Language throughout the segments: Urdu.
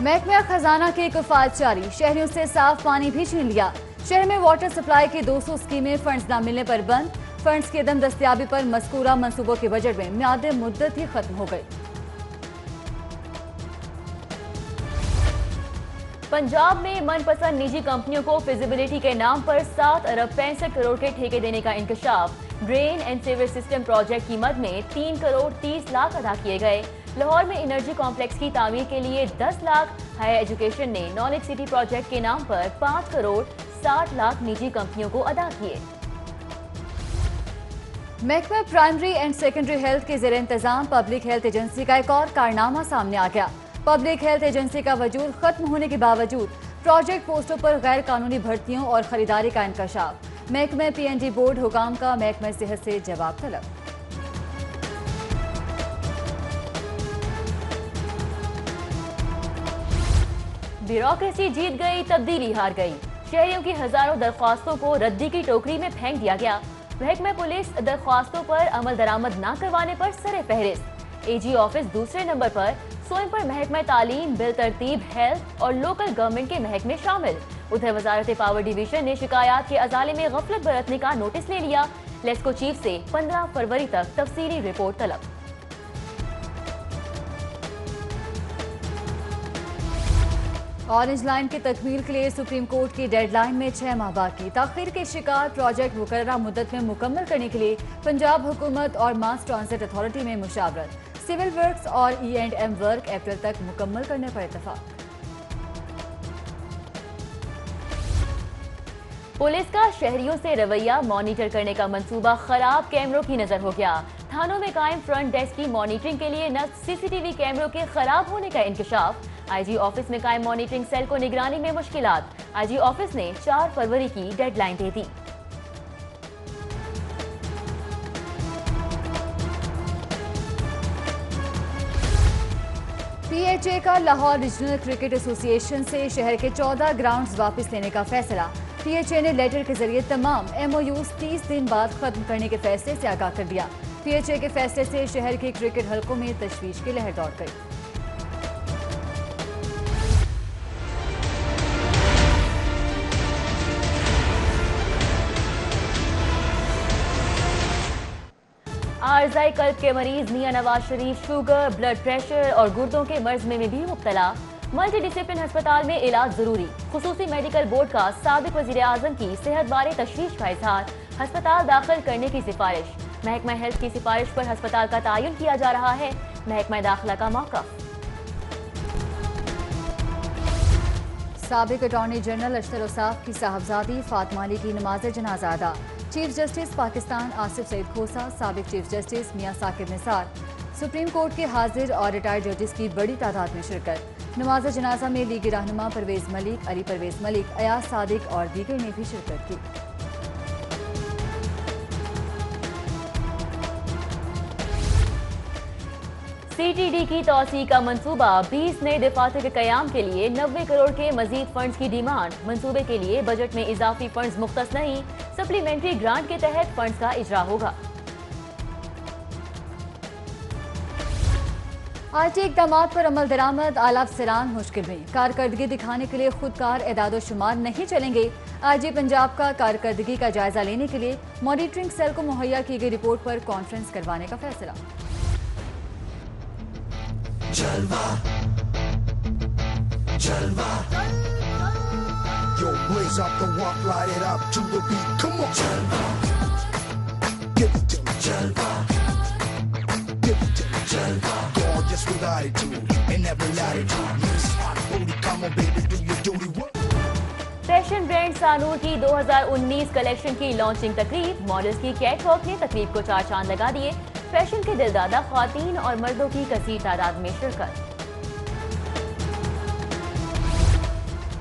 محکمہ خزانہ کی کفالت جاری، شہریوں سے صاف پانی بھی چھین لیا۔ شہر میں واٹر سپلائی کی 200 اسکیمیں فنڈز نہ ملنے پر بند۔ فنڈز کی عدم دستیابی پر مذکورہ منصوبوں کے بجٹ میں میعاد مدت ہی ختم ہو گئی۔ پنجاب میں من پسند نجی کمپنیوں کو فیزیبلٹی کے نام پر 7 ارب 65 کروڑ کے ٹھیکے دینے کا انکشاف۔ Drain and sewer system project کی مد میں 3 کروڑ 30 لاکھ ادا کیے گئے۔ لاہور میں انرجی کمپلیکس کی تعمیر کے لیے 10 لاکھ۔ ہائر ایجوکیشن نے نالج سٹی پروجیکٹ کے نام پر 5 کروڑ 60 لاکھ نجی کمپنیوں کو ادا کیے۔ محکمہ پرائمری اینڈ سیکنڈری ہیلتھ کے زیر انتظام پبلک ہیلتھ ایجنسی کا ایک اور کارنامہ سامنے آ گیا۔ پبلک ہیلتھ ایجنسی کا وجود ختم ہونے کے باوجود پروجیکٹ پوسٹوں پر غیر قانونی بھرتیوں اور خریداری کا انکشاف۔ محکمہ پی این ڈی بورڈ حکام کا محکمہ صحت سے جواب طلب۔ بیوروکریسی جیت گئی، تبدیلی ہار گئی۔ شہریوں کی ہزاروں درخواستوں کو ردی کی ٹوکری میں پھینک دیا گیا۔ محکمہ پولیس درخواستوں پر عمل درآمد نہ کروانے پر سر فہرست۔ اے جی آفس دوسرے نمبر پر، سوئم پر محکمہ تعلیم، بل ترتیب، ہیلتھ اور لوکل گورنمنٹ کے محکمے شامل۔ ادھر وزارت پاور ڈویژن نے شکایات کے ازالے میں غفلت برتنے کا نوٹس لے لیا۔ لیسکو چیف سے 15 فروری تک تفصیلی رپورٹ طلب۔ اورنج لائن کی تکمیل کے لیے سپریم کورٹ کی ڈیڈ لائن میں 6 ماہ باقی۔ تاخیر کے شکار پروجیکٹ مقررہ مدت میں مکمل کرنے کے لیے پنجاب حکومت اور ماس ٹرانزٹ اتھارٹی میں مشاورت۔ سول ورکس اور E and M work April تک مکمل کرنے پر اتفاق۔ پولیس کا شہریوں سے رویہ مانیٹر کرنے کا منصوبہ خراب کیمروں کی نظر ہو گیا۔ تھانوں میں قائم فرنٹ ڈیسک کی مانیٹرنگ کے لیے نصب سی سی ٹی وی کیمروں کے خراب ہونے کا انکشاف۔ آئی جی آفس میں قائم مانیٹرنگ سیل کو نگرانی میں مشکلات۔ آئی جی آفس نے 4 فروری کی ڈیڈ لائن دے دی۔ پی ایچ اے کا لاہور ریجنل کرکٹ ایسوسی ایشن سے شہر کے 14 گراؤنڈز واپس لینے کا فیصلہ۔ پی ایچ اے نے لیٹر کے ذریعے تمام ایم او یوز 30 دن بعد ختم کرنے کے فیصلے سے آگاہ کر دیا۔ پی ایچ اے کے فیصلے سے شہر کے کرکٹ حلقوں میں تشویش کی لہر دوڑ گئی۔ عارضۂ قلب کے مریض Mian Nawaz Sharif sugar, blood pressure اور گردوں کے مرض میں بھی مبتلا۔ ملٹی ڈسپلن ہسپتال میں علاج ضروری۔ خصوصی میڈیکل بورڈ کا سابق وزیر اعظم کی صحت بارے تشویش کا اظہار۔ ہسپتال داخل کرنے کی سفارش۔ محکمہ ہیلتھ کی سفارش پر ہسپتال کا تعین کیا جا رہا ہے۔ محکمہ داخلہ کا موقف۔ سابق اٹارنی جنرل اشتر اوصاف کی صاحبزادی فاطمہ علی کی نماز جنازہ ادا۔ چیف جسٹس پاکستان آصف سعید کھوسہ، سابق چیف جسٹس میاں ثاقب نثار، سپریم کورٹ کے حاضر اور ریٹائرڈ ججز کی بڑی تعداد میں شرکت۔ نماز جنازہ میں لیگی رہنما پرویز ملک، علی پرویز ملک، ایاز صادق اور دیگر نے بھی شرکت کی۔ سی ٹی ڈی کی توسیع کا منصوبہ، 20 نئے دفاتر کے قیام کے لیے 90 کروڑ کے مزید فنڈز کی ڈیمانڈ۔ منصوبے کے لیے بجٹ میں اضافی فنڈز مختص نہیں، سپلیمنٹری گرانٹ کے تحت فنڈز کا اجرا ہوگا۔ آئی ٹی اقدامات پر عمل درآمد اعلی افسران مشکل میں۔ کارکردگی دکھانے کے لیے خودکار اعداد و شمار نہیں چلیں گے۔ آئی جی پنجاب کا کارکردگی کا جائزہ لینے کے لیے مانیٹرنگ سیل کو مہیا کی گئی رپورٹ پر کانفرنس کروانے کا فیصلہ۔ جلوہ جلوہ Yo, blaze up the walk, light it up to the beat, come on. Jalwa, give it to me. Jalwa, give it to me. Jalwa, gorgeous with attitude, in every latitude. Miss hot booty, come on baby, do your duty. What? Fashion brand Sanwar کی 2019 کلیکشن کی لانچنگ تقریب۔ ماڈلز کی کیٹ واک نے تقریب کو 4 چاند لگا دیے۔ فیشن کے دلدادہ خواتین اور مردوں کی کثیر تعداد میں شرکت۔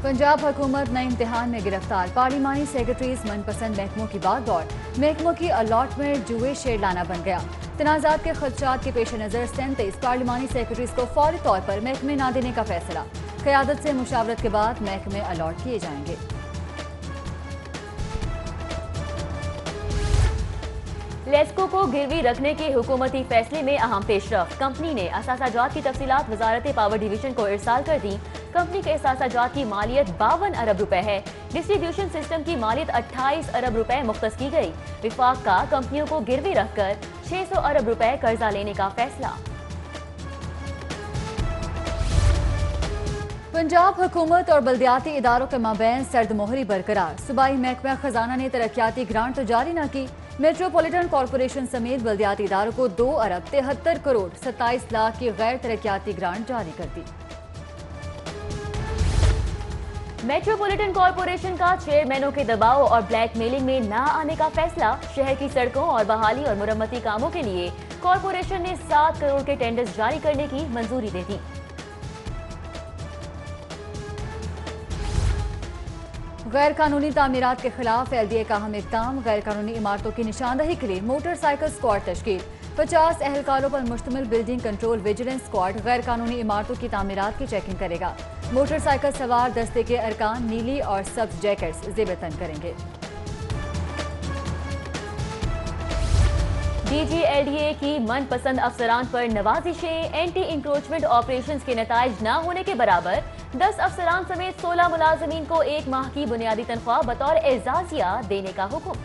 پنجاب حکومت نئے امتحان میں گرفتار۔ پارلیمانی سیکرٹریز من پسند محکموں کی باغ دوڑ۔ محکموں کی الاٹمنٹ جوئے شیر لانا بن گیا۔ تنازعات کے خدشات کے پیش نظر 37 پارلیمانی سیکرٹریز کو فوری طور پر محکمے نہ دینے کا فیصلہ۔ قیادت سے مشاورت کے بعد محکمے الاٹ کیے جائیں گے۔ لیسکو کو گروی رکھنے کے حکومتی فیصلے میں اہم پیش رفت، کمپنی نے اثاثہ جات کی تفصیلات وزارت پاور ڈویژن کو ارسال کر دی۔ کمپنی کے اثاثہ جات کی مالیت 52 ارب روپے ہے، ڈسٹریبیوشن سسٹم کی مالیت 28 ارب روپے مختص کی گئی۔ وفاق کا کمپنیوں کو گروی رکھ کر 600 ارب روپے قرضہ لینے کا فیصلہ۔ پنجاب حکومت اور بلدیاتی اداروں کے مابین سرد مہری برقرار، صوبائی محکمہ خزانہ نے ترقیاتی گرانٹ تو جاری نہ کی، میٹروپولیٹن کارپوریشن سمیت بلدیاتی اداروں کو 2 ارب 73 کروڑ 27 لاکھ کی غیر ترقیاتی گرانٹ جاری کر دی۔ میٹروپولیٹن کارپوریشن کا چیئرمینوں کے دباؤ اور بلیک میلنگ میں نہ آنے کا فیصلہ، شہر کی سڑکوں اور بحالی اور مرمتی کاموں کے لیے کارپوریشن نے 7 کروڑ کے ٹینڈرز جاری کرنے کی منظوری دے دی۔ غیر قانونی تعمیرات کے خلاف LDA کا اہم اقدام، غیر قانونی عمارتوں کی نشاندہی کے لیے موٹر سائیکل اسکواڈ تشکیل، 50 اہلکاروں پر مشتمل بلڈنگ کنٹرول ویجیلنس اسکواڈ غیر قانونی عمارتوں کی تعمیرات کی چیکنگ کرے گا۔ موٹر سائیکل سوار دستے کے ارکان نیلی اور سبز جیکٹس زیب تن کریں گے۔ DG LDA کی من پسند افسران پر نوازشیں، اینٹی انکروچمنٹ آپریشنز کے نتائج نہ ہونے کے برابر 10 افسران سمیت 16 ملازمین کو 1 ماہ کی بنیادی تنخواہ بطور اعزازیہ دینے کا حکم۔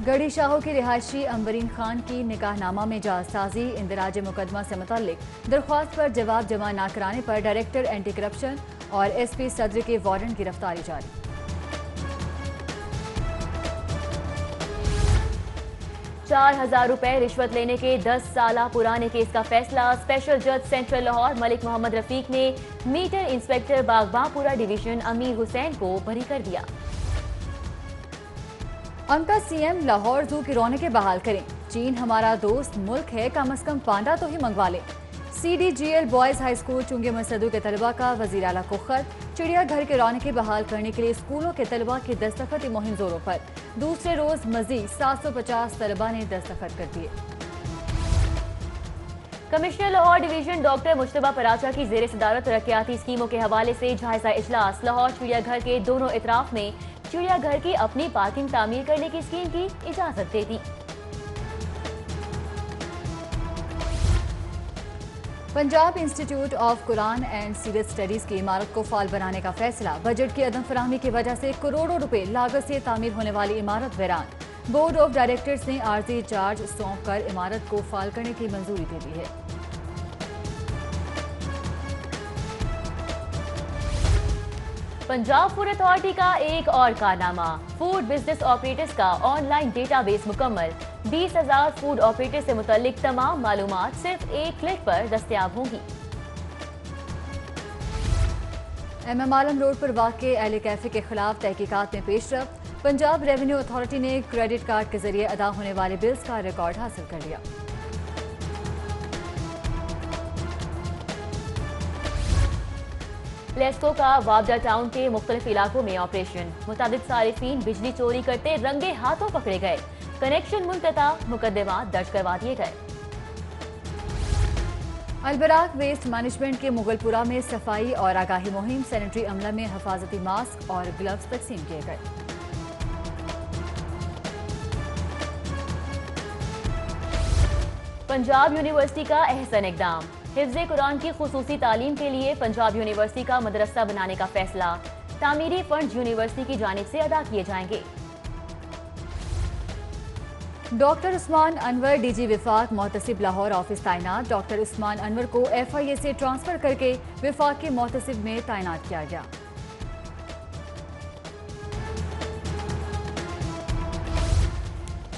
گڑھی شاہو کی رہائشی امبرین خان کی نکاح نامہ میں جعل سازی، اندراج مقدمہ سے متعلق درخواست پر جواب جمع نہ کرانے پر ڈائریکٹر اینٹی کرپشن اور SP صدر کے وارنٹ گرفتاری جاری۔ 4000 روپے رشوت لینے کے 10 سالہ پرانے کیس کا فیصلہ، اسپیشل جج سینٹرل لاہور ملک محمد رفیق نے میٹر انسپیکٹر باغباں پورہ ڈویژن امیر حسین کو بری کر دیا۔ امتا CM لاہور زو کی رونقیں بحال کریں، چین ہمارا دوست ملک ہے، کم از کم پانڈا تو ہی منگوا لیں۔ CDGL بوائز ہائی اسکول چنگے مسدو کے طلبہ کا وزیر اعلیٰ کو خط، چڑیا گھر کے رونقیں بحال کرنے کے لیے اسکولوں کے طلبہ کی دستخطی مہم زوروں پر، دوسرے روز مزید 750 طلبہ نے دستخط کر دیے۔ Commissioner Lahore division doctor Mujtaba Paracha کی زیر صدارت ترقیاتی اسکیموں کے حوالے سے جائزہ اجلاس، لاہور چڑیا گھر کے دونوں اطراف میں چڑیا گھر کی اپنی پارکنگ تعمیر کرنے کی اسکیم کی اجازت دے دی۔ Punjab institute of Quran and Seerat studies کی عمارت کو فعال بنانے کا فیصلہ، بجٹ کی عدم فراہمی کی وجہ سے کروڑوں روپے لاگت سے تعمیر ہونے والی عمارت ویران، بورڈ آف ڈائریکٹرز نے عارضی چارج سونپ کر عمارت کو فعال کرنے کی منظوری دے دی ہے۔ پنجاب فوڈ اتھارٹی کا ایک اور کارنامہ، فوڈ بزنس آپریٹرز کا آن لائن ڈیٹا بیس مکمل، 20,000 فوڈ آپریٹر سے متعلق تمام معلومات صرف ایک کلک پر دستیاب ہوں گی۔ MM عالم روڈ پر واقع اہل کیفے کے خلاف تحقیقات میں پیش رفت، پنجاب ریونیو اتھارٹی نے کریڈٹ کارڈ کے ذریعے ادا ہونے والے بلز کا ریکارڈ حاصل کر لیا۔ لیسکو کا وابڈہ ٹاؤن کے مختلف علاقوں میں آپریشن، متعدد صارفین بجلی چوری کرتے رنگے ہاتھوں پکڑے گئے، کنیکشن منقطع، مقدمات درج کروا دیے گئے۔ البراق ویسٹ مینجمنٹ کے مغل پورہ میں صفائی اور آگاہی مہم، سینیٹری عملہ میں حفاظتی ماسک اور گلوز تقسیم کیے گئے۔ پنجاب یونیورسٹی کا احسن اقدام، حفظ قرآن کی خصوصی تعلیم کے لیے پنجاب یونیورسٹی کا مدرسہ بنانے کا فیصلہ، تعمیری فنڈ یونیورسٹی کی جانب سے ادا کیے جائیں گے۔ ڈاکٹر عثمان انور DG وفاق محتسب لاہور آفس تعینات، ڈاکٹر عثمان انور کو FIA سے ٹرانسفر کر کے وفاق کے محتسب میں تعینات کیا گیا۔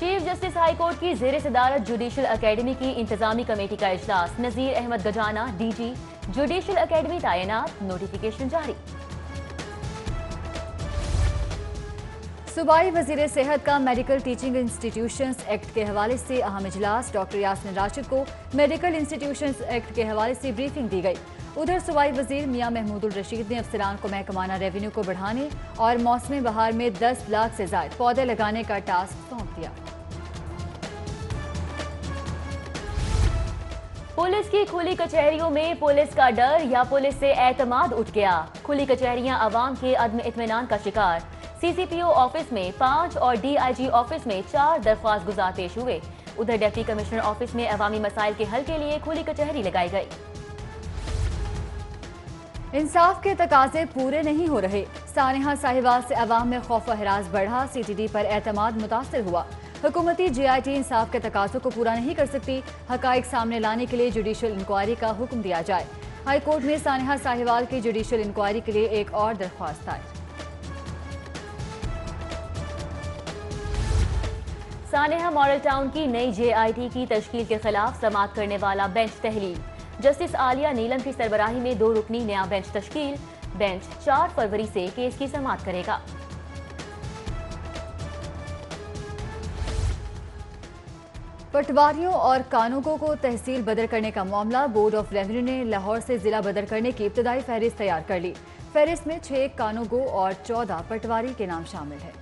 چیف جسٹس ہائی کورٹ کی زیر صدارت جوڈیشل اکیڈمی کی انتظامی کمیٹی کا اجلاس، Nazir Ahmad Gajana DG judicial academy تعینات، نوٹیفیکیشن جاری۔ صوبائی وزیر صحت کا میڈیکل ٹیچنگ انسٹیٹیوشنز ایکٹ کے حوالے سے اہم اجلاس، ڈاکٹر یاسمین راشد کو میڈیکل انسٹیٹیوشنز ایکٹ کے حوالے سے بریفنگ دی گئی۔ ادھر صوبائی وزیر میاں محمود الرشید نے افسران کو محکمانہ ریونیو کو بڑھانے اور موسم بہار میں 10 لاکھ سے زائد پودے لگانے کا ٹاسک سونپ دیا۔ پولیس کی کھلی کچہریوں میں پولیس کا ڈر یا پولیس سے اعتماد اٹھ گیا، کھلی کچہریاں عوام کے عدم اطمینان کا شکار، CCPO آفس میں 5 اور DIG آفس میں 4 درخواست گزار پیش ہوئے. ادھر ڈپٹی کمشنر آفس میں عوامی مسائل کے حل کے لیے کھلی کچہری لگائی گئی. انصاف کے تقاضے پورے نہیں ہو رہے. سانحہ ساہیوال سے عوام میں خوف و ہراس بڑھا. CTD پر اعتماد متاثر ہوا. حکومتی GIT انصاف کے تقاضوں کو پورا نہیں کر سکتی. حقائق سامنے لانے کے لیے جوڈیشل انکوائری کا حکم دیا جائے. ہائی کورٹ میں سانحہ ساہیوال کی جوڈیشل انکوائری کے لیے ایک اور درخواست دائر. سانحہ ماڈل ٹاؤن کی نئی JIT کی تشکیل کے خلاف سماعت کرنے والا بینچ تحلیل. جسٹس عالیہ نیلم کی سربراہی میں 2 رکنی نیا بینچ تشکیل. بینچ 4 فروری سے کیس کی سماعت کرے گا. پٹواریوں اور کانوگو کو تحصیل بدر کرنے کا معاملہ. بورڈ آف ریونیو نے لاہور سے ضلع بدر کرنے کی ابتدائی فہرست تیار کر لی. فہرست میں 6 کانوگو اور 14 پٹواری کے نام شامل ہیں.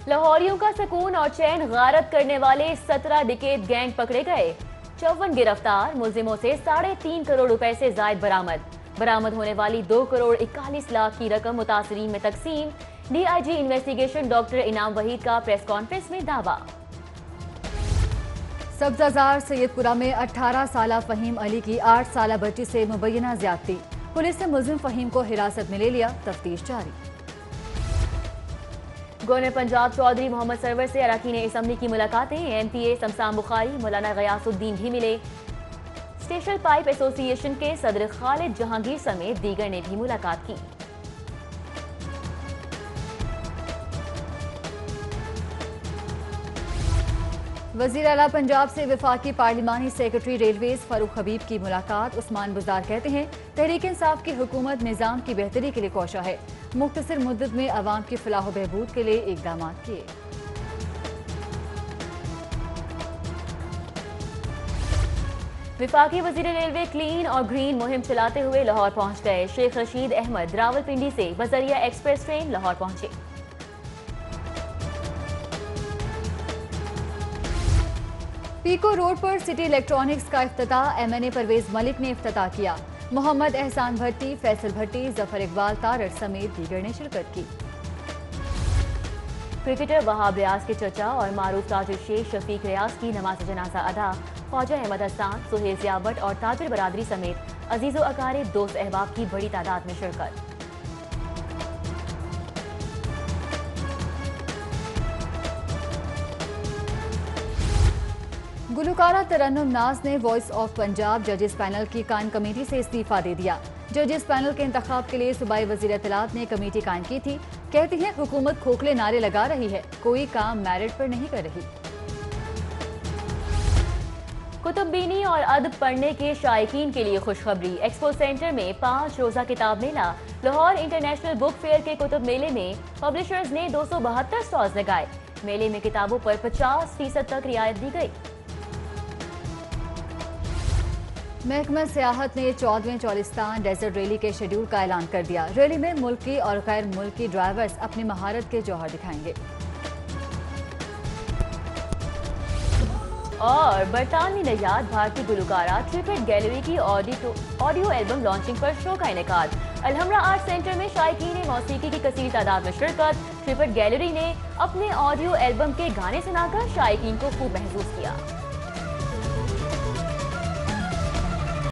لاہوریوں کا سکون اور چین غارت کرنے والے 17 ڈکیت گینگ پکڑے گئے. 54 گرفتار. ملزموں سے 3.5 کروڑ روپے سے زائد برآمد. برآمد ہونے والی 2 کروڑ 41 لاکھ کی رقم متاثرین میں تقسیم. DIG انویسٹیگیشن ڈاکٹر انعام وحید کا پریس کانفرنس میں دعویٰ. سبزہ سید پورہ میں 18 سالہ فہیم علی کی 8 سالہ بچی سے مبینہ زیادتی. پولیس نے ملزم فہیم کو حراست میں لے لیا. تفتیش جاری. گورنر پنجاب چودھری محمد سرور سے اراکین اسمبلی کی ملاقاتیں. MPA شمسان بخاری مولانا غیاث الدین بھی ملے. اسٹیشن پائپ ایسوسی ایشن کے صدر خالد جہانگیر سمیت دیگر نے بھی ملاقات کی. وزیر اعلیٰ پنجاب سے وفاقی پارلیمانی سیکرٹری ریلویز فاروق حبیب کی ملاقات. عثمان بزدار کہتے ہیں تحریک انصاف کی حکومت نظام کی بہتری کے لیے کوشاں ہے. مختصر مدت میں عوام کی فلاح و بہبود کے لیے اقدامات کیے. وفاقی وزیر ریلوے کلین اور گرین مہم چلاتے ہوئے لاہور پہنچ گئے. شیخ رشید احمد راولپنڈی سے بذریعہ ایکسپریس ٹرین لاہور پہنچے. پیکو روڈ پر سٹی الیکٹرانکس کا افتتاح. MNA پرویز ملک نے افتتاح کیا. محمد احسان بھٹی، فیصل بھٹی، ظفر اقبال تارڑ سمیت دیگر نے شرکت کی. کرکٹر وہاب ریاض کے چچا اور معروف تاجر شیخ شفیق ریاض کی نماز جنازہ ادا. خواجہ احمد حسان، سہیل ضیاء بٹ اور تاجر برادری سمیت عزیز و اقارب دوست احباب کی بڑی تعداد میں شرکت. گلوکارہ ترنم ناز نے وائس آف پنجاب ججز پینل کی قائم کمیٹی سے استعفیٰ دے دیا. ججز پینل کے انتخاب کے لیے صوبائی وزیر اطلاعات نے کمیٹی قائم کی تھی. کہتی ہیں حکومت کھوکھلے نعرے لگا رہی ہے، کوئی کام میرٹ پر نہیں کر رہی. کتب بینی اور ادب پڑھنے کے شائقین کے لیے خوشخبری. ایکسپو سینٹر میں 5 روزہ کتاب میلہ. لاہور انٹرنیشنل بک فیئر کے کتب میلے میں پبلشرز نے 272 سٹالز لگائے. میلے میں کتابوں پر 50% تک رعایت دی گئی. محکمہ سیاحت نے 14ویں چولستان ڈیزرٹ ریلی کے شیڈول کا اعلان کر دیا. ریلی میں ملکی اور غیر ملکی ڈرائیورز اپنی مہارت کے جوہر دکھائیں گے. اور برطانوی نژاد بھارتی گلوکارہ ٹرپٹ گیلری کی آڈیو ایلبم لانچنگ پر شو کا انعقاد. الحمرہ آرٹ سینٹر میں شائقین موسیقی کی کثیر تعداد میں شرکت. ٹرپٹ گیلری نے اپنے آڈیو ایلبم کے گانے سنا کر شائقین کو خوب محظوظ کیا.